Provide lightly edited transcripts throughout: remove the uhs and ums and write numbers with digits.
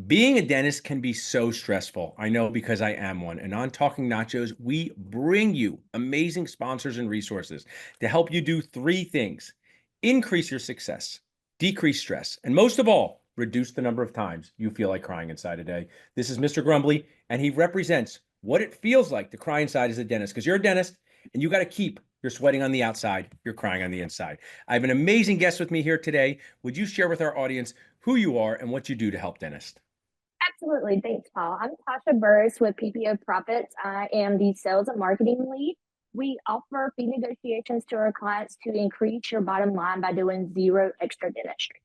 Being a dentist can be so stressful. I know because I am one. And on Talking Nachos, we bring you amazing sponsors and resources to help you do three things: increase your success, decrease stress, and most of all, reduce the number of times you feel like crying inside a day. This is Mr. Grumbly, and he represents what it feels like to cry inside as a dentist, because you're a dentist and you got to keep your sweating on the outside, you're crying on the inside. I have an amazing guest with me here today. Would you share with our audience who you are and what you do to help dentists? Absolutely. Thanks, Paul. I'm Tasha Burris with PPO Profits. I am the sales and marketing lead. We offer fee negotiations to our clients to increase your bottom line by doing zero extra dentistry.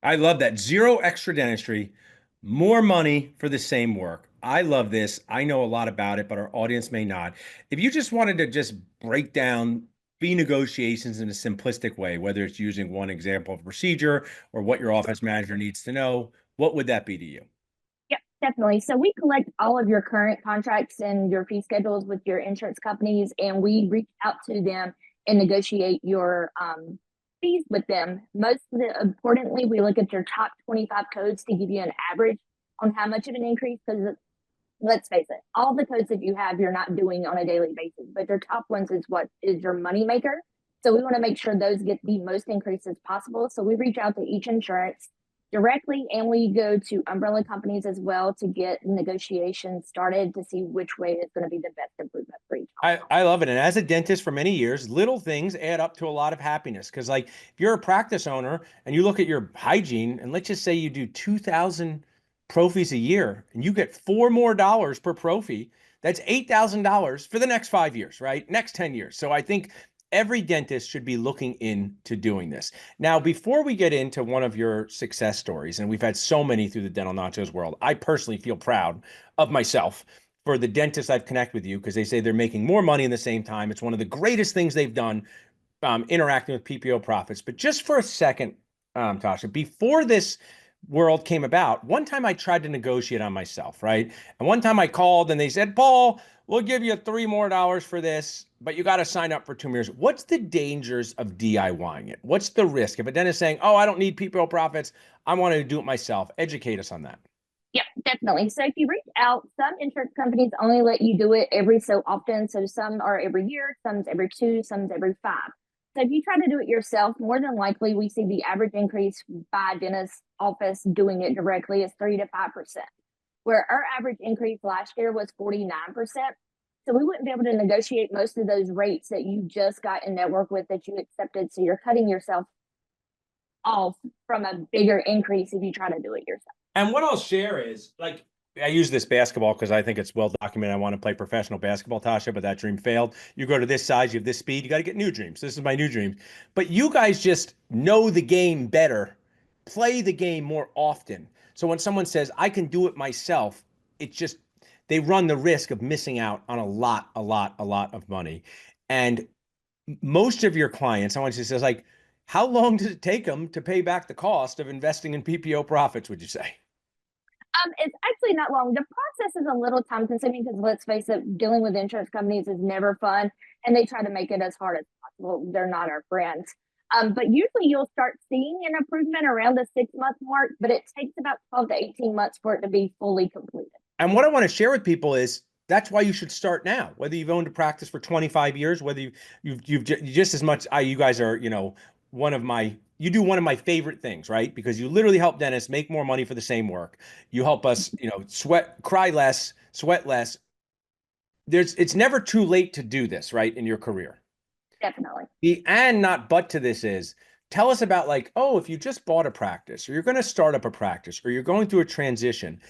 I love that. Zero extra dentistry, more money for the same work. I love this. I know a lot about it, but our audience may not. If you just wanted to just break down fee negotiations in a simplistic way, whether it's using one example of procedure or what your office manager needs to know, what would that be to you? Yep, definitely. So we collect all of your current contracts and your fee schedules with your insurance companies, and we reach out to them and negotiate your fees with them. Importantly, we look at your top 25 codes to give you an average on how much of an increase, because let's face it, all the codes that you have, you're not doing on a daily basis, but your top ones is what is your money maker. So we want to make sure those get the most increases possible. So we reach out to each insurance directly, and we go to umbrella companies as well to get negotiations started to see which way is going to be the best improvement for each. I love it. And as a dentist for many years, little things add up to a lot of happiness. Because, like, if you're a practice owner and you look at your hygiene, and let's just say you do 2,000 prophies a year and you get $4 more per prophy, that's $8,000 for the next 5 years, right? Next 10 years. So I think every dentist should be looking into doing this. Now, before we get into one of your success stories, and we've had so many through the Dental Nachos world, I personally feel proud of myself for the dentists I've connected with you, because they say they're making more money in the same time. It's one of the greatest things they've done, interacting with PPO profits. But just for a second, Tasha, before this world came about, one time I tried to negotiate on myself, right? And one time I called and they said, Paul, we'll give you $3 more for this, but you got to sign up for 2 years. What's the dangers of DIYing it? What's the risk? If a dentist saying, oh, I don't need PPO profits, I want to do it myself, educate us on that. Yep, definitely. So if you reach out, some insurance companies only let you do it every so often. So some are every year, some's every two, some's every five. So if you try to do it yourself, more than likely we see the average increase by a dentist office doing it directly is 3 to 5%, where our average increase last year was 49%. So we wouldn't be able to negotiate most of those rates that you just got in network with that you accepted. So you're cutting yourself off from a bigger increase if you try to do it yourself. And what I'll share is, like, I use this basketball because I think it's well documented. I want to play professional basketball, Tasha, but that dream failed. You go to this size, you have this speed, you got to get new dreams. This is my new dream. But you guys just know the game better, play the game more often. So when someone says, I can do it myself, it's just, they run the risk of missing out on a lot of money. And most of your clients, I want you to say, like, how long does it take them to pay back the cost of investing in PPO profits, would you say? It's actually not long. The process is a little time consuming because let's face it, dealing with insurance companies is never fun, and they try to make it as hard as possible. They're not our friends. But usually you'll start seeing an improvement around the 6 month mark, but it takes about 12 to 18 months for it to be fully completed. And what I want to share with people is that's why you should start now. Whether you've owned a practice for 25 years, whether you've just as much, you guys are, you do one of my favorite things, right? Because you literally help dentists make more money for the same work. You help us, cry less, sweat less. It's never too late to do this, right, in your career. Definitely. The and not but to this is, tell us about, like, oh, if you just bought a practice or you're going to start up a practice or you're going through a transition,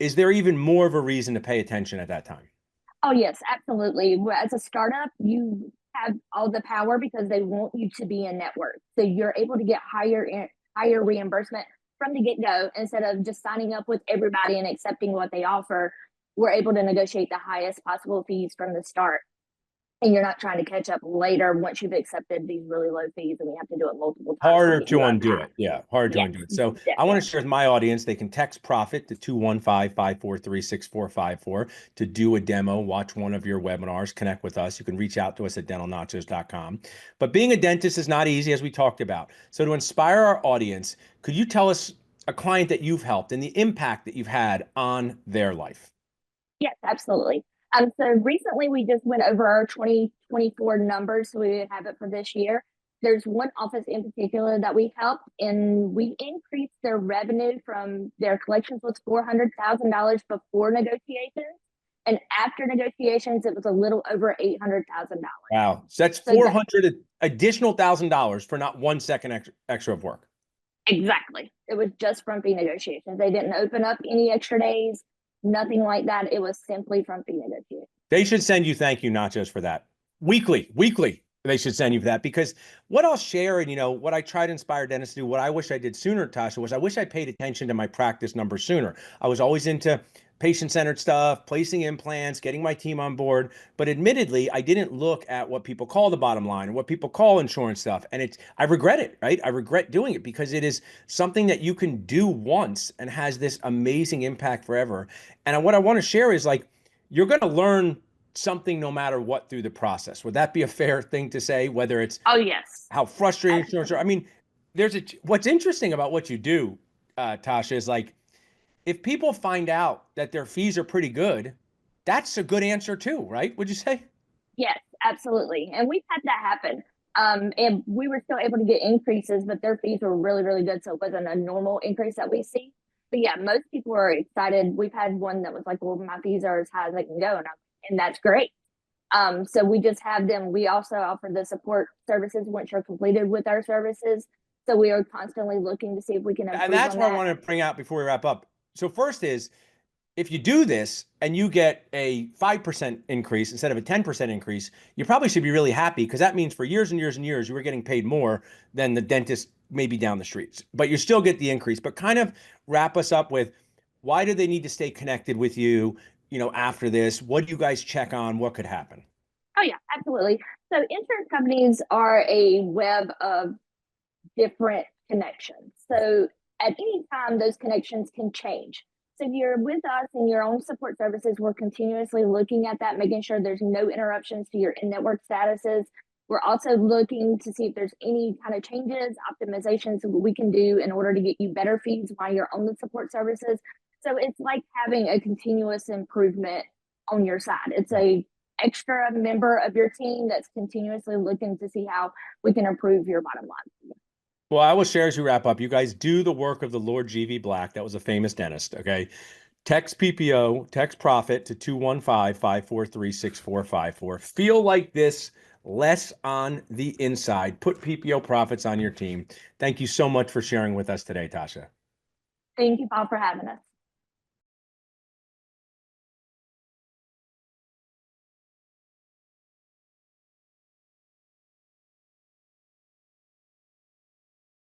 is there even more of a reason to pay attention at that time? Oh, yes, absolutely. As a startup, you have all the power because they want you to be in network. So you're able to get higher reimbursement from the get go instead of just signing up with everybody and accepting what they offer. We're able to negotiate the highest possible fees from the start. And you're not trying to catch up later once you've accepted these really low fees and we have to do it multiple times. Harder to undo it. Yeah, harder to Yes, undo it. So I want definitely. to share with my audience, they can text profit to 215-543-6454 to do a demo, watch one of your webinars, connect with us. You can reach out to us at dentalnachos.com. But being a dentist is not easy, as we talked about. So to inspire our audience, could you tell us a client that you've helped and the impact that you've had on their life. Yes, absolutely. So recently we just went over our 2024 numbers, so we have it for this year. There's one office in particular that we helped, and we increased their revenue from their collections was $400,000 before negotiations, and after negotiations, it was a little over $800,000. Wow. So that's So that 400 additional $1,000 for not 1 second extra of work. exactly, it was just from fee negotiations. They didn't open up any extra days, nothing like that. It was simply from fee negotiations. They should send you thank you nachos for that. Weekly. They should send you for that because what I'll share and what I try to inspire dentists to do, what I wish I did sooner, Tasha, was I wish I paid attention to my practice numbers sooner. I was always into patient-centered stuff, placing implants, getting my team on board, but admittedly, I didn't look at what people call the bottom line and what people call insurance stuff. And I regret it, right? I regret doing it because it is something that you can do once and has this amazing impact forever. And what I want to share is like you're going to learn something no matter what through the process. Would that be a fair thing to say? Whether it's Oh, yes. how frustrating insurance are. I mean, what's interesting about what you do, Tasha, is like if people find out that their fees are pretty good, that's a good answer too, right? Would you say? Yes, absolutely. And we've had that happen. And we were still able to get increases, but their fees were really, really good. So it wasn't a normal increase that we see. But yeah, most people are excited. We've had one that was like, well, my fees are as high as they can go. And that's great. So we just have them. We also offer the support services once you're completed with our services. So we are constantly looking to see if we can improve And that's on what I that. want to bring out before we wrap up. So first is if you do this and you get a 5% increase instead of a 10% increase, you probably should be really happy because that means for years and years and years, you were getting paid more than the dentist maybe down the streets, but you still get the increase. But kind of wrap us up with why do they need to stay connected with you, after this? What do you guys check on? What could happen? Oh yeah, absolutely. So insurance companies are a web of different connections. So at any time, those connections can change. So if you're with us in your own support services, we're continuously looking at that, making sure there's no interruptions to your in-network statuses. We're also looking to see if there's any kind of changes, optimizations we can do in order to get you better feeds while you're on the support services. So it's like having a continuous improvement on your side. It's a extra member of your team that's continuously looking to see how we can improve your bottom line. Well, I will share as we wrap up. You guys do the work of the Lord G.V. Black. That was a famous dentist. Okay. Text PPO, text profit to 215-543-6454. Feel like this less on the inside. Put PPO profits on your team. Thank you so much for sharing with us today, Tasha. Thank you, Paul, for having us.